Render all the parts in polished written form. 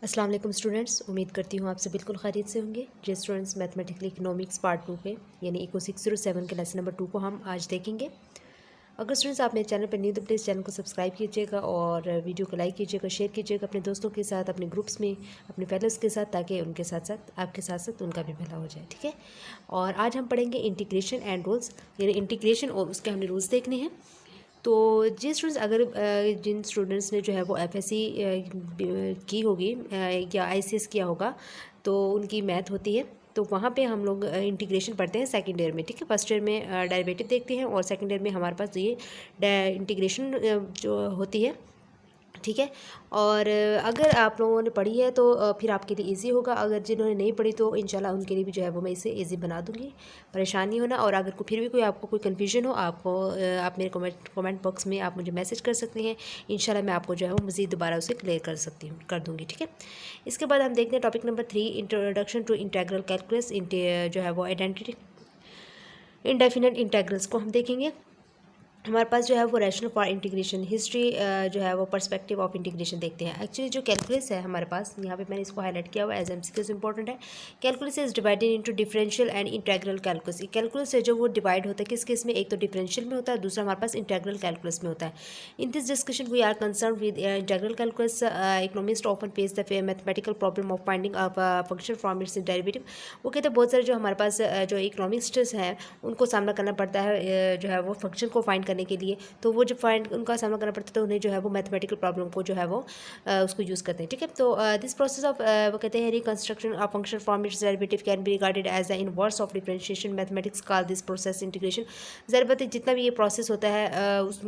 अस्सलाम वालेकुम स्टूडेंट्स, उम्मीद करती हूँ आप सब बिल्कुल खैरियत से होंगे। जो स्टूडेंट्स मैथमेटिकल इकोनॉमिक्स पार्ट 2 पे यानी इको 607 के लेसन नंबर 2 को हम आज देखेंगे। अगर स्टूडेंट्स आप मेरे चैनल पर न्यू तो प्लीज़ चैनल को सब्सक्राइब कीजिएगा और वीडियो को लाइक कीजिएगा, शेयर कीजिएगा अपने दोस्तों के साथ, अपने ग्रुप्स में, अपने फेलोज़ के साथ, ताकि उनके साथ साथ आपके साथ साथ उनका भी भला हो जाए। ठीक है। और आज हम पढ़ेंगे इंटीग्रेशन एंड रूल्स, यानी इंटीग्रेशन और उसके हमने रूल्स देखने हैं। तो जिन स्टूडेंट्स अगर जिन स्टूडेंट्स ने जो है वो एफएससी की होगी या आईसीएस किया होगा, तो उनकी मैथ होती है। तो वहाँ पे हम लोग इंटीग्रेशन पढ़ते हैं सेकंड ईयर में। ठीक है। फर्स्ट ईयर में डेरिवेटिव देखते हैं और सेकंड ईयर में हमारे पास ये इंटीग्रेशन जो होती है। ठीक है। और अगर आप लोगों ने पढ़ी है तो फिर आपके लिए इजी होगा। अगर जिन्होंने नहीं पढ़ी तो इंशाल्लाह उनके लिए भी जो है वो मैं इसे इजी बना दूँगी, परेशान नहीं होना। और अगर फिर भी कोई आपको कोई कन्फ्यूजन हो, आप मेरे कमेंट बॉक्स में आप मुझे मैसेज कर सकते हैं। इंशाल्लाह मैं आपको जो है वो मज़ीद दोबारा उसे क्लियर कर दूँगी। ठीक है। इसके बाद हम देखते हैं topic number 3, introduction to integral calculus. जो है वो आइडेंटिटी इनडेफिनेट इंटेग्रल्स को हम देखेंगे। हमारे पास जो है वो रैशनल फॉर इंटीग्रेशन, हिस्ट्री जो है वो पर्सपेक्टिव ऑफ इंटीग्रेशन देखते हैं। एक्चुअली जो कैलकुलस है हमारे पास, यहाँ पे मैंने इसको हाईलाइट किया हुआ एज एमसीक्यूज इंपॉर्टेंट है। Calculus is divided into differential and integral calculus. Calculus है जो वो डिवाइड होता है किस केस में, एक तो डिफरेंशियल में होता है, दूसरा हमारे पास इंटेग्रल कैलकुलस में होता है। In this discussion we are concern with integral calculus. Economist often face the mathematical problem of finding function from its derivative. वो कहते हैं बहुत सारे जो हमारे पास जो इकोनॉमिस्ट्स हैं उनको सामना करना पड़ता है जो है वो फंक्शन को फाइंड करने के लिए। तो वो जब उनका सामना करना पड़ता है तो उन्हें जो है वो मैथमेटिकल प्रॉब्लम को जो है वो उसको यूज़ करते हैं। ठीक है। तो दिस प्रोसेस ऑफ वो कहते हैं reconstruction of function from its derivative can be regarded as the inverse of differentiation. Mathematics call this process integration. ज़रा बात जितना भी ये प्रोसेस होता है उस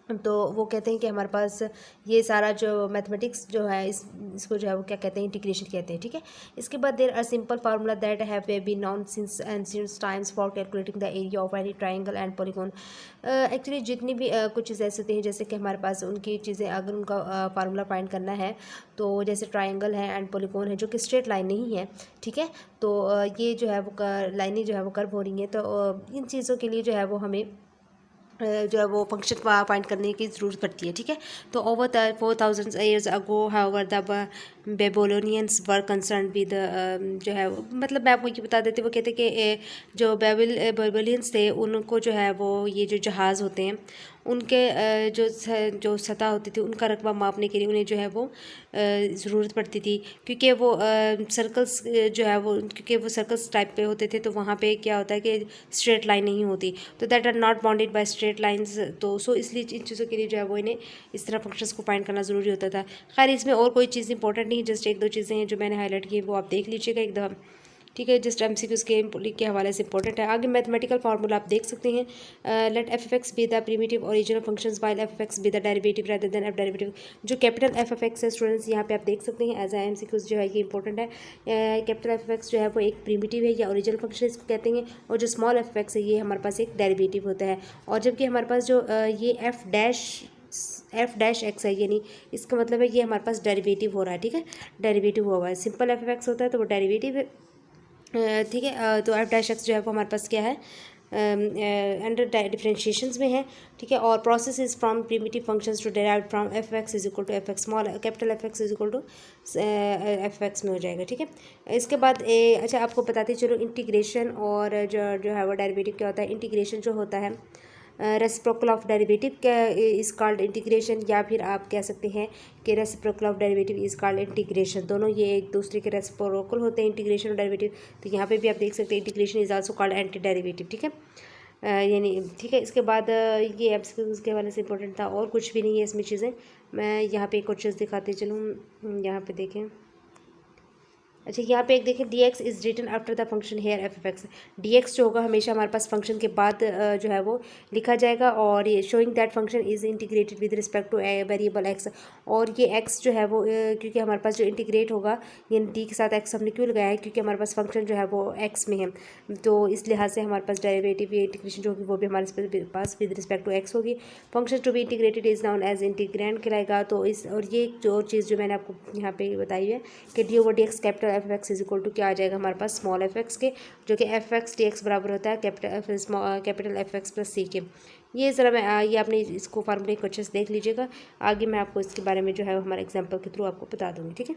तो वो कहते हैं कि हमारे पास ये सारा जो मैथमेटिक्स जो है इसको जो है वो क्या कहते हैं, इंटीग्रेशन कहते हैं। ठीक है। इसके बाद there are simple formula that have been known since ancient times for calculating the area of any triangle and polygon. Actually जितनी भी कुछ चीज़ें ऐसी होती हैं जैसे कि हमारे पास उनकी चीज़ें अगर उनका फार्मूला फाइंड करना है, तो जैसे ट्रायंगल है एंड पॉलीगॉन है जो कि स्ट्रेट लाइन नहीं है। ठीक है। तो ये जो है वो लाइनें जो है वो कर्व हो रही हैं, तो इन चीज़ों के लिए जो है वो हमें जो है वो फंक्शन फाइंड करने की ज़रूरत पड़ती है। ठीक है। तो over the 4000 years ago however the Babylonians were concerned with जो है मतलब मैं आपको ये बता देती हूँ, वो कहते हैं कि जो बेबोलियंस थे उनको जो है वो ये जो जहाज़ होते हैं उनके जो सतह होती थी उनका रकबा मापने के लिए उन्हें जो है वो ज़रूरत पड़ती थी, क्योंकि वो सर्कल्स जो है वो क्योंकि वो सर्कल्स टाइप पे होते थे। तो वहाँ पे क्या होता है कि स्ट्रेट लाइन नहीं होती, तो that are not bounded by straight lines. तो इसलिए इन चीज़ों के लिए जो है वो इन्हें इस तरह फंक्शंस को फाइंड करना ज़रूरी होता था। खैर इसमें और कोई चीज़ इंपॉर्टेंट नहीं, जस्ट एक दो चीज़ें हैं जो मैंने हाईलाइट की, वो आप देख लीजिएगा एकदम। ठीक है। जस्ट एमसीक्यूज के हवाले से इंपॉर्टेंट है। आगे मैथमेटिकल फार्मूला आप देख सकते हैं। Let f f x be the primitive original functions while f f x be the derivative rather than f derivative. जो कैपिटल एफ एफ एक्स है स्टूडेंट्स, यहाँ पे आप देख सकते हैं एज ए एमसीक्यूज जो है ये इंपॉर्टेंट है। कैपिटल एफ एफ एक्स जो है वो एक प्रीमिटिव है या ओरिजिनल फंक्शन इसको कहते हैं, और जो स्मॉल एफ एफ एक्स है ये हमारे पास एक डेरिवेटिव होता है। और जबकि हमारे पास जो ये एफ डैश एक्स है, यानी इसका मतलब है ये हमारे पास डेरिवेटिव हो रहा है। ठीक है। डेरिवेटिव हुआ हुआ है। सिंपल एफ एफ एक्स होता है तो वो डेरिवेटिव है। ठीक है। तो एफ डैश एक्स जो है वो हमारे पास क्या है, अंडर डिफरेंशिएशंस में है। ठीक है। और process is from primitive functions to derive from f x is equal to f x small capital f x is equal to f x में हो जाएगा। ठीक है। इसके बाद अच्छा आपको बताते चलो इंटीग्रेशन और जो है वो डेरिवेटिव क्या होता है। इंटीग्रेशन जो होता है रेसिप्रोकल ऑफ डेरिवेटिव क्या इज़ कॉल्ड इंटीग्रेशन, या फिर आप कह सकते हैं कि reciprocal of derivative is called integration. दोनों ये एक दूसरे के रेसिप्रोकल होते हैं, इंटीग्रेशन और डेरिवेटिव। तो यहाँ पे भी आप देख सकते हैं integration is also called anti derivative. ठीक है। यानी ठीक है। इसके बाद ये एमसीक्यूज़ के हवाले से इंपॉर्टेंट था, और कुछ भी नहीं है इसमें चीज़ें। मैं यहाँ पे एक और चीज़ दिखाती चलूँ, यहाँ पे देखें। अच्छा यहाँ पे एक देखें, d x is written after the function here f f x. D x जो होगा हमेशा हमारे पास फंक्शन के बाद जो है वो लिखा जाएगा, और ये showing that function is integrated with respect two variable x. और ये एक्स जो है वो क्योंकि हमारे पास जो इंटीग्रेट होगा, यानी डी के साथ एक्स हमने क्यों लगाया है, क्योंकि हमारे पास फंक्शन जो है वो एक्स में है। तो इस लिहाज से हमारे पास डेरिवेटिव या इंटीग्रेशन जो होगी वो भी हमारे पास विद रिस्पेक्ट टू एक्स होगी। Function to be integrated is known as integrand कहलाएगा। तो इस और ये जो चीज़ जो मैंने आपको यहाँ पे बताई है कि d over d x capital f x is equal to क्या आ जाएगा हमारे पास, स्मॉल एफ एक्स के, जो कि एफ एक्स डी एक्स बराबर होता है कैपिटल एफ एक्स प्लस सी के। ये ज़रा मैं ये आपने इसको फार्मूले को अच्छे से देख लीजिएगा। आगे मैं आपको इसके बारे में जो है हमारे एग्जाम्पल के थ्रू आपको बता दूँगी। ठीक है।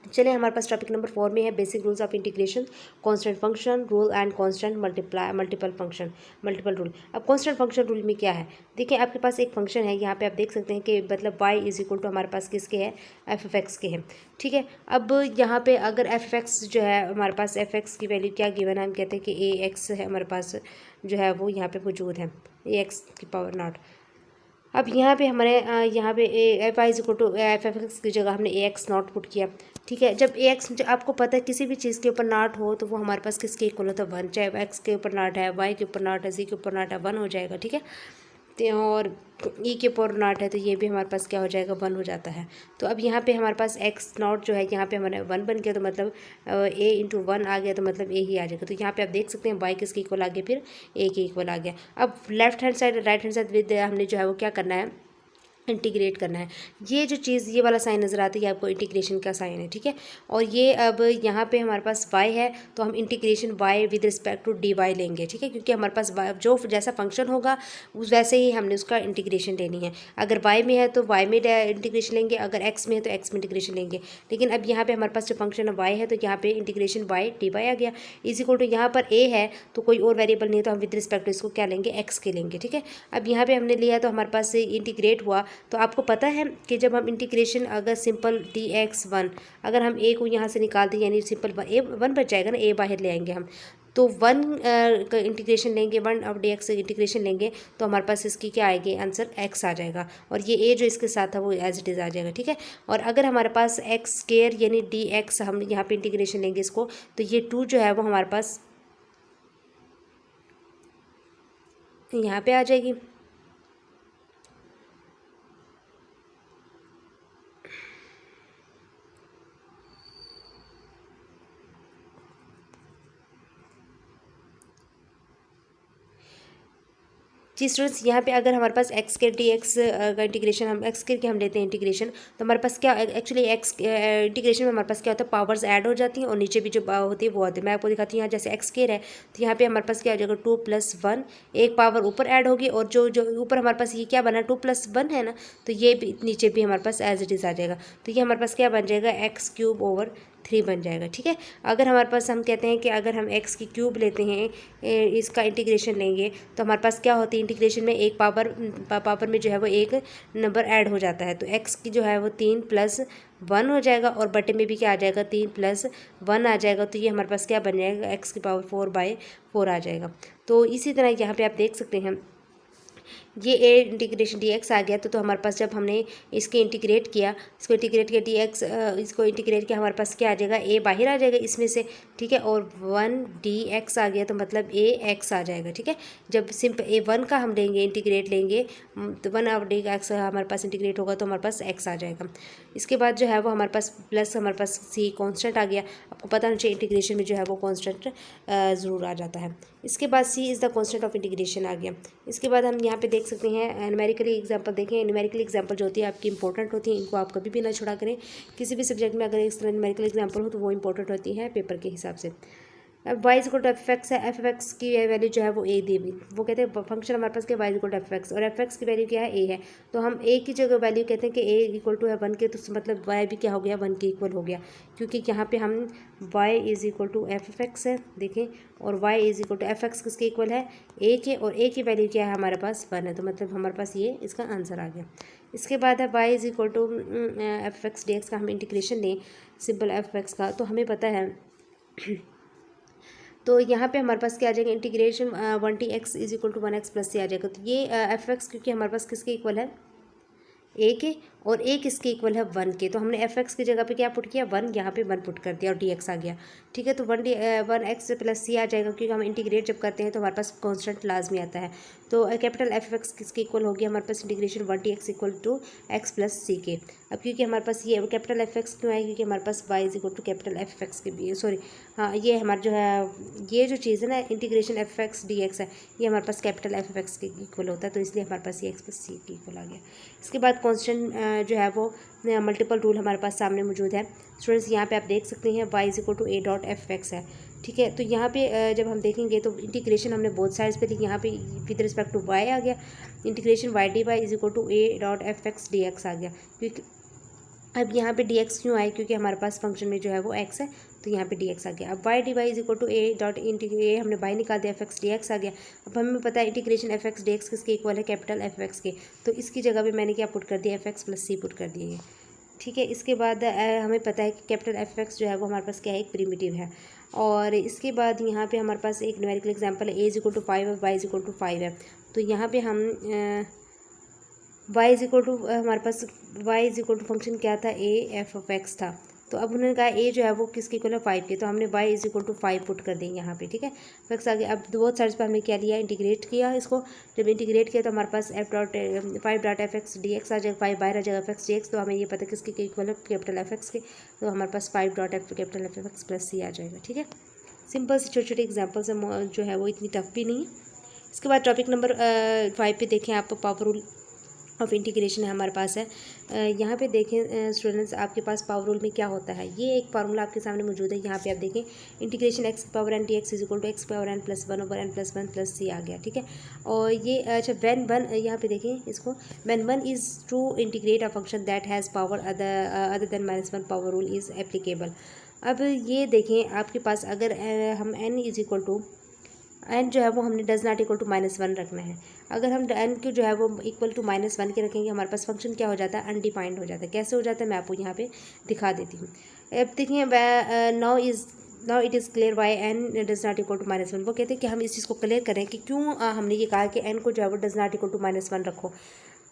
चलिए हमारे पास टॉपिक नंबर 4 में है basic rules of integration, constant function rule and constant multiple function multiple rule. अब कांस्टेंट फंक्शन रूल में क्या है, देखिए आपके पास एक फंक्शन है, यहाँ पे आप देख सकते हैं कि मतलब y इज इक्वल टू हमारे पास किसके है, f(x) के हैं, ठीक है। अब यहाँ पे अगर f(x) जो है हमारे पास f(x) की वैल्यू क्या गिवन है, हम कहते हैं कि ax है हमारे पास जो है वो यहाँ पे मौजूद है, ax की पावर नॉट। अब यहाँ पे हमारे यहाँ पे F I equal to f(x) की जगह हमने ax नॉट पुट किया, ठीक है। जब ax आपको पता है किसी भी चीज़ के ऊपर नॉट हो तो वो हमारे पास किसके इक्वल होता है, 1, चाहे x के ऊपर नॉट है, y के ऊपर नॉट है, z के ऊपर नॉट है, 1 हो जाएगा, ठीक है। और ई के ऊपर नॉट है तो ये भी हमारे पास क्या हो जाएगा, 1 हो जाता है। तो अब यहाँ पे हमारे पास एक्स नॉट जो है यहाँ पे हमारे 1 बन गया, तो मतलब a इंटू 1 आ गया, तो मतलब a ही आ जाएगा। तो यहाँ पे आप देख सकते हैं y किसके इक्वल आ गया, फिर a के इक्वल आ गया। अब left hand side right hand side with हमने जो है वो क्या करना है, इंटीग्रेट करना है। ये जो चीज़ ये वाला साइन नज़र आता है ये आपको इंटीग्रेशन का साइन है, ठीक है। और ये अब यहाँ पे हमारे पास y है तो हम integration y with respect to dy लेंगे, ठीक है, क्योंकि हमारे पास जो जैसा फंक्शन होगा उस वैसे ही हमने उसका इंटीग्रेशन लेनी है। अगर y में है तो y में इंटीग्रेशन लेंगे, अगर x में है तो x में इंटीग्रेशन लेंगे। लेकिन अब यहाँ पे हमारे पास जो फंक्शन है y है तो यहाँ पे इंटीग्रेशन y dy आ गया, इज इक्वल टू यहाँ पर a है तो कोई और वेरिएबल नहीं है तो हम विद रिस्पेक्ट टू इसको क्या लेंगे, x के लेंगे, ठीक है। अब यहाँ पे हमने लिया तो हमारे पास इंटीग्रेट हुआ, तो आपको पता है कि जब हम इंटीग्रेशन अगर सिंपल dx1 अगर हम a को यहाँ से निकाल दें यानी सिंपल a 1 बच जाएगा ना, a बाहर ले आएंगे हम, तो 1 का इंटीग्रेशन लेंगे, 1 ऑफ dx इंटीग्रेशन लेंगे तो हमारे पास इसकी क्या आएगी, आंसर x आ जाएगा, और ये a जो इसके साथ है वो एज इट इज़ आ जाएगा, ठीक है। और अगर हमारे पास x स्क्वायर यानी dx हम यहाँ पे इंटीग्रेशन लेंगे इसको, तो ये 2 जो है वो हमारे पास यहाँ पे आ जाएगी। जी स्टूडेंट्स, यहाँ पे अगर हमारे पास एक्स के डी एक्स का इंटीग्रेशन हम एक्स के हम लेते हैं इंटीग्रेशन, तो हमारे पास क्या एक्चुअली एक्स इंटीग्रेशन में हमारे पास क्या होता है, पावर्स ऐड हो जाती हैं और नीचे भी जो होती है वो होती है। मैं आपको दिखाती हूँ, यहाँ जैसे एक्स स्क्वायर है तो यहाँ पे हमारे पास क्या हो जाएगा, 2 + 1, एक पावर ऊपर ऐड होगी, और जो जो ऊपर हमारे पास ये क्या बना 2 + 1 है ना, तो ये भी नीचे भी हमारे पास एज इट इज़ आ जाएगा। तो ये हमारे पास क्या बन जाएगा, x³/3 बन जाएगा, ठीक है। अगर हमारे पास हम कहते हैं कि अगर हम x की क्यूब लेते हैं, इसका इंटीग्रेशन लेंगे, तो हमारे पास क्या होती है इंटीग्रेशन में एक पावर में जो है वो एक नंबर ऐड हो जाता है, तो x की जो है वो 3 + 1 हो जाएगा, और बटे में भी क्या आ जाएगा, 3 + 1 आ जाएगा। तो ये हमारे पास क्या बन जाएगा, x⁴ बाय 4 आ जाएगा। तो इसी तरह यहाँ पे आप देख सकते हैं ये a इंटीग्रेशन dx आ गया, तो हमारे पास जब हमने इसके इंटीग्रेट किया, इसको इंटीग्रेट किया dx, इसको इंटीग्रेट किया, हमारे पास क्या आ जाएगा, a बाहर आ जाएगा इसमें से, ठीक है, और 1 dx आ गया, तो मतलब ax आ जाएगा, ठीक है। जब सिंपल a1 का हम लेंगे इंटीग्रेट लेंगे, तो 1 ऑफ dx हमारे पास इंटीग्रेट होगा तो हमारे पास x आ जाएगा। इसके बाद जो है वो हमारे पास प्लस हमारे पास c कॉन्स्टेंट आ गया। आपको पता होना चाहिए इंटीग्रेशन में जो है वो कॉन्स्टेंट ज़रूर आ जाता है। इसके बाद c is the constant of integration आ गया। इसके बाद हम यहाँ पे देख सकते हैं न्यूमेरिकली एग्जांपल देखें। न्यूमेरिकल एग्जांपल जो होती है आपकी इंपॉर्टेंट होती है, इनको आप कभी भी ना छोड़ा करें। किसी भी सब्जेक्ट में अगर इस तरह न्यूमेरिकल एग्जांपल हो तो वो इंपॉर्टेंट होती है पेपर के हिसाब से। अब y इक्वल टू f(x) है, f(x) की वैल्यू जो है वो a दी हुई, वो कहते हैं फंक्शन हमारे पास क्या y इक्वल टू f(x) और f(x) की वैल्यू क्या है, a है, तो हम a की जगह वैल्यू कहते हैं कि a इक्वल टू है 1 के, तो मतलब y भी क्या हो गया, 1 के इक्वल हो गया, क्योंकि यहाँ पे हम y is equal to f(x) है, देखें, और y is equal to f(x) किसके इक्वल है, a के, और a की वैल्यू क्या है हमारे पास 1 है, तो मतलब हमारे पास ये इसका आंसर आ गया। इसके बाद है y is equal to f(x) dx का हम इंटीग्रेशन लें सिंपल f(x) का, तो हमें पता है तो यहाँ पे हमारे पास क्या आ जाएगा, integration 1t(x) is equal to 1x + c आ जाएगा। तो ये f(x) क्योंकि हमारे पास किसके इक्वल है, a के, और a किसके इक्वल है 1 के, तो हमने f(x) की जगह पे क्या पुट किया, 1, यहाँ पे 1 पुट कर दिया और dx आ गया, ठीक है। तो 1x + c आ जाएगा, क्योंकि हम इंटीग्रेट जब करते हैं तो हमारे पास कांस्टेंट लाजमी आता है। तो कैपिटल f(x) किसके इक्वल हो गया, हमारे पास integration 1t(x) equal to x + c के। अब क्योंकि हमारे पास ये कैपिटल f(x) क्यों है, क्योंकि हमारे पास y is equal to capital f(x) के भी, सॉरी हाँ, ये हमारा जो है ये जो चीज़ है ना इंटीग्रेशन f(x) dx है, ये हमारे पास कैपिटल f(x) के इक्वल होता है, तो इसलिए हमारे पास ये x + c के इक्वल आ गया। इसके बाद कांस्टेंट जो है वो मल्टीपल रूल हमारे पास सामने मौजूद है। स्टूडेंट्स यहाँ पे आप देख सकते हैं y is equal to a.f(x) है, ठीक है। तो यहाँ पे जब हम देखेंगे तो इंटीग्रेशन हमने बोथ साइड्स पे ली, यहाँ पे विद रिस्पेक्ट टू y आ गया, integration y dy is equal to a.f(x) dx आ गया, क्योंकि अब यहाँ पे डी एक्स क्यों आए, क्योंकि हमारे पास फंक्शन में जो है वो एक्स है, तो यहाँ पे डी एक्स आ गया। अब y d y is equal to a dot integrate, हमने बाई निकाल दिया, एफ एक्स डी एक्स आ गया। अब हमें पता है integration f x d x किसके इक्वल है, कैपिटल एफ एक्स के, तो इसकी जगह पे मैंने क्या पुट कर दिया, एफ एक्स प्लस सी पुट कर दिए। ठीक है, इसके बाद हमें पता है कि कैपिटल एफ एक्स जो है वो हमारे पास क्या है, एक प्रिमिटिव है। और इसके बाद यहाँ पे हमारे पास एक न्यूमेरिकल एग्जांपल है, ए इज इक्वल टू 5 और वाई इज इक्वल टू 5 है। तो यहाँ पे हम वाई इज इक्वल टू हमारे पास y is equal to function क्या था, ए एफ ऑफ एक्स था। तो अब उन्होंने कहा ए जो है वो किसके इक्वल है, 5 के, तो हमने y is equal to 5 put कर देंगे यहाँ पे। ठीक है, फैक्स आगे। अब दो साइड्स पर हमने क्या लिया, इंटीग्रेट किया इसको। जब इंटीग्रेट किया तो हमारे पास f dot 5 dot f x d x आ जाएगा, 5 बाहर आ जाएगा एफ एक्स डी एक्स, तो हमें ये पता है किसके इक्वल है, कैपिटल एफ एक्स के, तो हमारे पास 5 dot f capital f x plus c आ जाएगा। ठीक है, सिंपल से छोटे छोटे एग्जाम्पल्स जो है वो इतनी टफ भी नहीं है। इसके बाद टॉपिक नंबर 5 पे देखें आप, पावर रूल ऑफ इंटीग्रेशन है हमारे पास है। यहाँ पे देखें स्टूडेंट्स, आपके पास पावर रूल में क्या होता है, ये एक फार्मूला आपके सामने मौजूद है। यहाँ पे आप देखें integration x power n t x is equal to x power n plus 1 over n plus 1 plus c आ गया। ठीक है, और ये अच्छा व्हेन वन, यहाँ पे देखें इसको, when one is to integrate a function that has power other than -1 power rule is applicable. अब ये देखें आपके पास अगर हम n is equal to n जो है वो हमने डज नॉट इक्वल टू -1 रखना है। अगर हम एन को जो है वो इक्वल टू -1 के रखेंगे, हमारे पास फंक्शन क्या हो जाता है, अनडिफाइंड हो जाता है। कैसे हो जाता है मैं आपको यहाँ पे दिखा देती हूँ। अब देखिए now it is clear why n does not equal to -1। वो कहते हैं कि हम इस चीज़ को क्लियर करें कि क्यों हमने ये कहा कि एन को जो है वो डज नॉट इक्वल टू -1 रखो।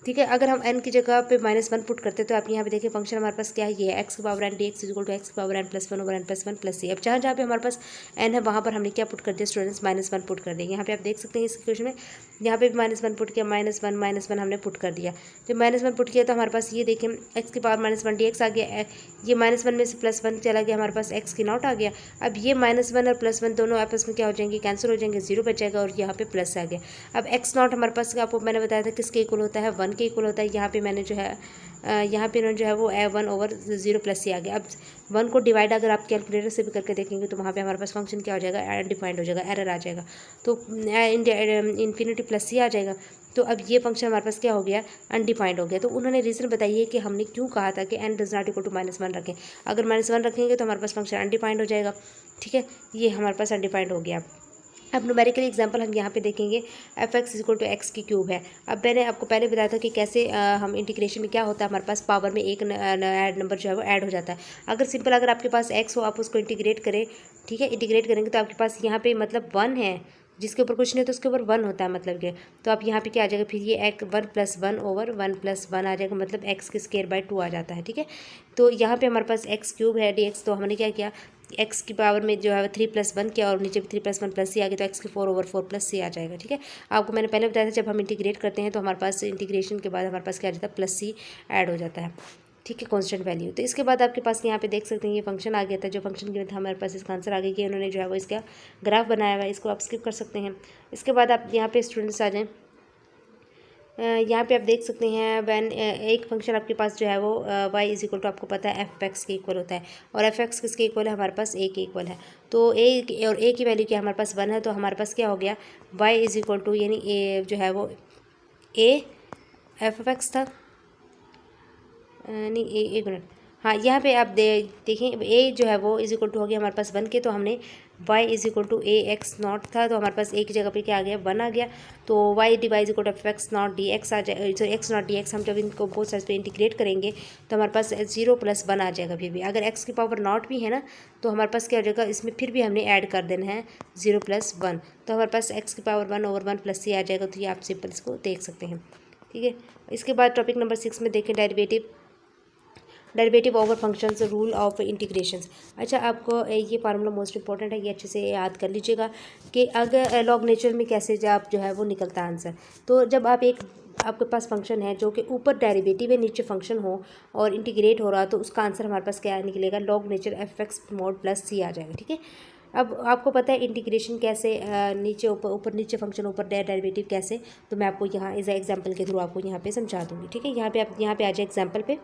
ठीक है, अगर हम n की जगह पे -1 पुट करते हैं तो आप यहाँ पे देखिए फंक्शन हमारे पास क्या है, ये है एक्स की power n d x is equal to x की power n plus 1 over n plus 1 plus c. अब जहाँ जहाँ पे हमारे पास n है वहाँ पर हमने क्या पुट कर दिया स्टूडेंट्स, -1 पुट कर दिया। यहाँ पे आप देख सकते हैं इस क्वेश्चन में, यहाँ पे भी -1 पुट किया, -1 हमने पुट कर दिया। जब -1 पुट किया तो हमारे पास ये देखें एक्स की पावर -1 डी एक्स आ गया, ये -1 में से +1 चला गया, हमारे पास एक्स की नॉट आ गया। अब ये -1 और +1 दोनों आपस में क्या हो जाएंगे, कैंसिल हो जाएंगे, 0 बचेगा और यहाँ पे प्लस आ गया। अब एक्स नॉट हमारे पास आपको मैंने बताया था किसके इक्वल होता है, 1 के इक्वल होता है। यहाँ पे मैंने जो है यहाँ पे जो है वो 1 ओवर 0 प्लस सी आ गया। अब 1 को डिवाइड अगर आप कैलकुलेटर से भी करके देखेंगे तो वहाँ पे हमारे पास फंक्शन क्या हो जाएगा, अनडिफाइंड हो जाएगा, एरर आ जाएगा, तो इन्फिनिटी प्लस सी आ जाएगा। तो अब ये फंक्शन हमारे पास क्या हो गया, अनडिफाइंड हो गया। तो उन्होंने रीज़न बताइए कि हमने क्यों कहा था कि n does not equal to -1 रखें। अगर -1 रखेंगे तो हमारे पास फंक्शन अनडिफाइंड हो जाएगा। ठीक है, ये हमारे पास अनडिफाइंड हो गया। अब न्यूमेरिकल एग्जांपल हम यहाँ पे देखेंगे, f x equal to x की क्यूब है। अब मैंने आपको पहले बताया था कि कैसे हम इंटीग्रेशन में क्या होता है, हमारे पास पावर में एक नंबर जो है वो ऐड हो जाता है। अगर सिंपल अगर आपके पास एक्स हो, आप उसको इंटीग्रेट करें, ठीक है, इंटीग्रेट करेंगे तो आपके पास यहाँ पे मतलब 1 है, जिसके ऊपर कुछ नहीं तो उसके ऊपर 1 होता है मतलब कि, तो आप यहाँ पे क्या आ जाएगा, फिर ये एक 1 + 1 ओवर 1 + 1 आ जाएगा, मतलब एक्स के स्क्वायर बाय 2 आ जाता है। ठीक है, तो यहाँ पे हमारे पास एक्स क्यूब है डी एक्स, तो हमने क्या किया, एक्स की पावर में जो है 3 + 1 किया और नीचे भी 3 + 1 प्लस सी आ गया, तो एक्स की 4 ओवर 4 प्लस सी आ जाएगा। ठीक है, आपको मैंने पहले बताया था जब हम इंटीग्रेट करते हैं तो हमारे पास इंटीग्रेशन के बाद हमारे पास क्या आ जाता है, प्लस सी ऐड हो जाता है। ठीक है, कांस्टेंट वैल्यू। तो इसके बाद आपके पास यहाँ पे देख सकते हैं ये फंक्शन आ गया था, जो फंक्शन गिवन था हमारे पास इसका आंसर आ गया कि उन्होंने जो है वो इसका ग्राफ बनाया हुआ है, इसको आप स्किप कर सकते हैं। इसके बाद आप यहाँ पे स्टूडेंट्स आ जाएँ, यहाँ पे आप देख सकते हैं वैन एक फंक्शन आपके पास जो है वो y इज इक्वल टू आपको पता है एफ एक्स के इक्वल होता है, और एफ एक्स किसके इक्वल है, हमारे पास a के इक्वल है। तो a और a की वैल्यू क्या हमारे पास 1 है, तो हमारे पास क्या हो गया, y इज इक्वल टू यानी a जो है वो a एफ एक्स था, नहीं एक मिनट, हाँ यहाँ पे आप देखें a जो है वो इज इक्वल टू हो गया हमारे पास 1 के, तो हमने y is equal to a x naught था, तो हमारे पास a की जगह पे क्या आ गया, 1 आ गया। तो y is equal to f x not d x आ जाए, जो एक्स नॉट डी एक्स, हम जब इनको बोथ साइड पे इंटीग्रेट करेंगे तो हमारे पास 0 + 1 आ जाएगा। फिर भी अगर x की पावर नॉट भी है ना, तो हमारे पास क्या हो जाएगा, इसमें फिर भी हमने ऐड कर देना है 0 + 1, तो हमारे पास x की पावर 1 ओवर 1 प्लस सी आ जाएगा। तो ये आप सिंपल इसको देख सकते हैं। ठीक है, इसके बाद टॉपिक नंबर 6 में देखें derivative over functions, rule of integrations. अच्छा, आपको ये फार्मूला मोस्ट इंपॉर्टेंट है, ये अच्छे से याद कर लीजिएगा कि अगर लॉग नेचुरल में कैसे आप जो है वो निकलता है आंसर। तो जब आप आपके पास फंक्शन है जो कि ऊपर डेरिवेटिव है नीचे फंक्शन हो और इंटीग्रेट हो रहा, तो उसका आंसर हमारे पास क्या निकलेगा, log nature f x mod plus c आ जाएगा। ठीक है, अब आपको पता है इंटीग्रेशन कैसे, नीचे ऊपर नीचे फंक्शन ऊपर डेरिवेटिव कैसे, तो मैं आपको यहाँ इस एग्जाम्पल के थ्रू आपको यहाँ पे समझा दूँगी। ठीक है, यहाँ पे आ जाए एग्जाम्पल पे।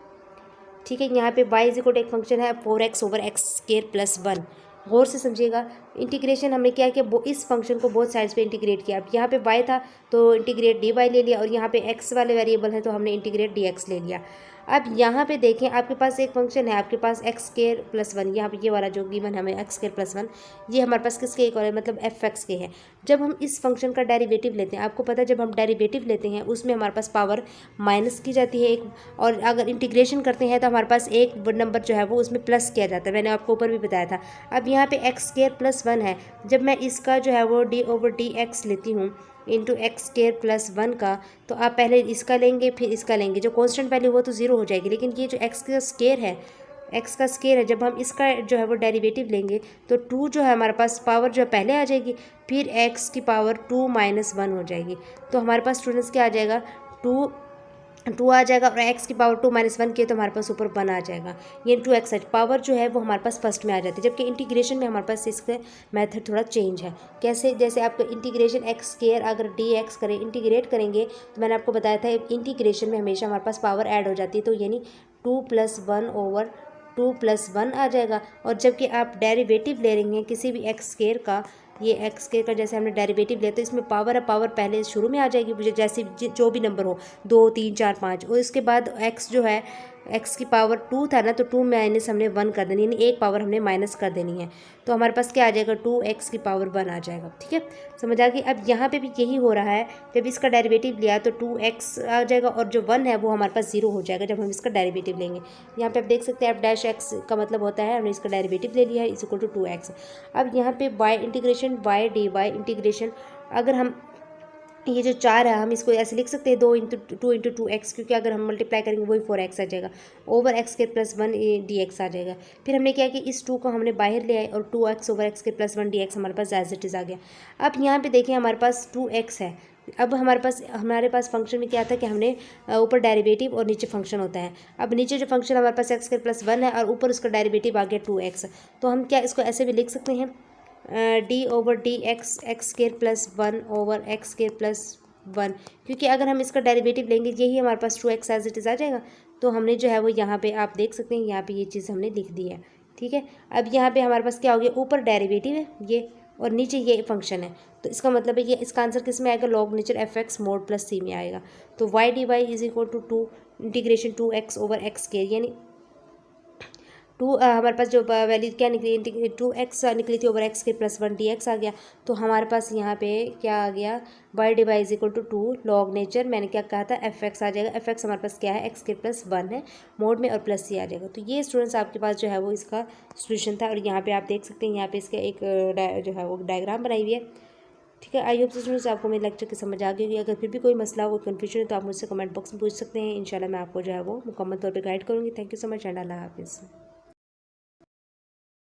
ठीक है, यहाँ पे y इज इक्वल टू एक फंक्शन है 4x over x square plus 1। गौर से समझिएगा, इंटीग्रेशन हमने क्या किया, इस फंक्शन को बोथ साइड्स पे इंटीग्रेट किया। अब यहाँ पे y था तो इंटीग्रेट dy ले लिया, और यहाँ पे x वाले वेरिएबल है तो हमने इंटीग्रेट dx ले लिया। अब यहाँ पे देखें आपके पास एक फंक्शन है, आपके पास एक्स स्क्वायर प्लस वन, यहाँ पे ये वाला जो गिवन हमें एक्स स्क्वायर प्लस वन, ये हमारे पास किसके इक्वल है, मतलब एफ एक्स के है। जब हम इस फंक्शन का डेरिवेटिव लेते हैं, आपको पता है जब हम डेरिवेटिव लेते हैं उसमें हमारे पास पावर माइनस की जाती है एक, और अगर इंटीग्रेशन करते हैं तो हमारे पास एक नंबर जो है वो उसमें प्लस किया जाता है, मैंने आपको ऊपर भी बताया था। अब यहाँ पे एक्स स्क्वायर प्लस वन है, जब मैं इसका जो है वो डी ओवर डी एक्स लेती हूँ into x square plus one का, तो आप पहले इसका लेंगे फिर इसका लेंगे, जो कांस्टेंट वैल्यू वो तो ज़ीरो हो जाएगी, लेकिन ये जो एक्स का स्क्वायर है, एक्स का स्क्वायर है, जब हम इसका जो है वो डेरिवेटिव लेंगे तो टू जो है हमारे पास पावर जो है पहले आ जाएगी, फिर एक्स की पावर टू माइनस वन हो जाएगी, तो हमारे पास स्टूडेंट्स क्या आ जाएगा, टू आ जाएगा, और एक्स की पावर टू माइनस वन की तो हमारे पास ऊपर वन आ जाएगा। ये टू एक्स पावर जो है वो हमारे पास फर्स्ट में आ जाती है, जबकि इंटीग्रेशन में हमारे पास इसका मेथड थोड़ा चेंज है। कैसे, जैसे आपका इंटीग्रेशन एक्स स्क्वायर अगर डी एक्स करें, इंटीग्रेट करेंगे तो मैंने आपको बताया था इंटीग्रेशन में हमेशा हमारे पास पावर ऐड हो जाती है, तो यानी two plus one over two plus one आ जाएगा। और जबकि आप डेरिवेटिव ले रही हैं किसी भी एक्स स्क्वायर का, ये एक्स स्क्वायर का जैसे हमने डेरिवेटिव लिया तो इसमें पावर है, पावर पहले शुरू में आ जाएगी, मुझे जैसे जो भी नंबर हो 2 3 4 5, और इसके बाद एक्स जो है एक्स की पावर टू था ना, तो टू माइनस हमने वन कर देनी, यानी एक पावर हमने माइनस कर देनी है, तो हमारे पास क्या आ जाएगा, टू एक्स की पावर वन आ जाएगा। ठीक है, समझ आ गई। अब यहाँ पे भी यही हो रहा है, जब इसका डेरिवेटिव लिया तो टू एक्स आ जाएगा, और जो वन है वो हमारे पास जीरो हो जाएगा जब हम इसका डेरिवेटिव लेंगे। यहाँ पे आप देख सकते हैं एफ डैश एक्स का मतलब होता है हमने इसका डेरिवेटिव ले लिया है is equal to two x. अब यहाँ पे y integration y d y integration, अगर हम ये जो चार है हम इसको ऐसे लिख सकते हैं 2 इंटू टू एक्स, क्योंकि अगर हम मल्टीप्लाई करेंगे वही 4x आ जाएगा, ओवर एक्स के प्लस वन डी एक्स आ जाएगा। फिर हमने क्या कि इस 2 को हमने बाहर ले आए और 2x ओवर एक्स के प्लस वन डी एक्स हमारे पास एज इट इज़ आ गया। अब यहाँ पे देखें हमारे पास 2x है, अब हमारे पास फंक्शन में क्या था कि हमने ऊपर डेरिवेटिव और नीचे फंक्शन होता है। अब नीचे जो फंक्शन हमारे पास एक्स के प्लस वन है और ऊपर उसका डेरिवेटिव आ गया 2x, तो हम क्या इसको ऐसे भी लिख सकते हैं D over d x x square plus one over x square plus one, क्योंकि अगर हम इसका डेरिवेटिव लेंगे यही हमारे पास 2x एज इट इज़ आ जाएगा। तो हमने जो है वो यहाँ पे आप देख सकते हैं यहाँ पे ये चीज़ हमने लिख दी है। ठीक है, अब यहाँ पे हमारे पास क्या हो गया, ऊपर डेरिवेटिव है ये और नीचे ये फंक्शन है, तो इसका मतलब है ये इसका आंसर किस में आएगा, log nature f x mod plus c में आएगा। तो y d y is equal to two integration two x over x के, यानी टू हमारे पास जो वैल्यू क्या निकली, टू एक्स निकली थी ओवर एक्स के प्लस वन डी एक्स आ गया। तो हमारे पास यहाँ पे क्या आ गया, y d y is equal to two log nature, मैंने क्या कहा था एफ एक्स आ जाएगा, एफ एक्स हमारे पास क्या है एक्स के प्लस वन है मोड में और प्लस सी आ जाएगा। तो ये स्टूडेंट्स आपके पास जो है वो इसका सोल्यूशन था, और यहाँ पे आप देख सकते हैं यहाँ पे इसका एक जो है वो डायग्राम बनाई हुई है। ठीक है, आई होप स्टूडेंट्स आपको मेरे लेक्चर की समझ आ गई होगी। अगर फिर भी कोई मसला हो, कन्फ्यूजन है तो आप मुझसे कमेंट बॉक्स में पूछ सकते हैं, इंशाल्लाह मैं आपको जो है वो मुकम्मल तौर पे गाइड करूँगी। Thank you so much and अल्लाह हाफिज़।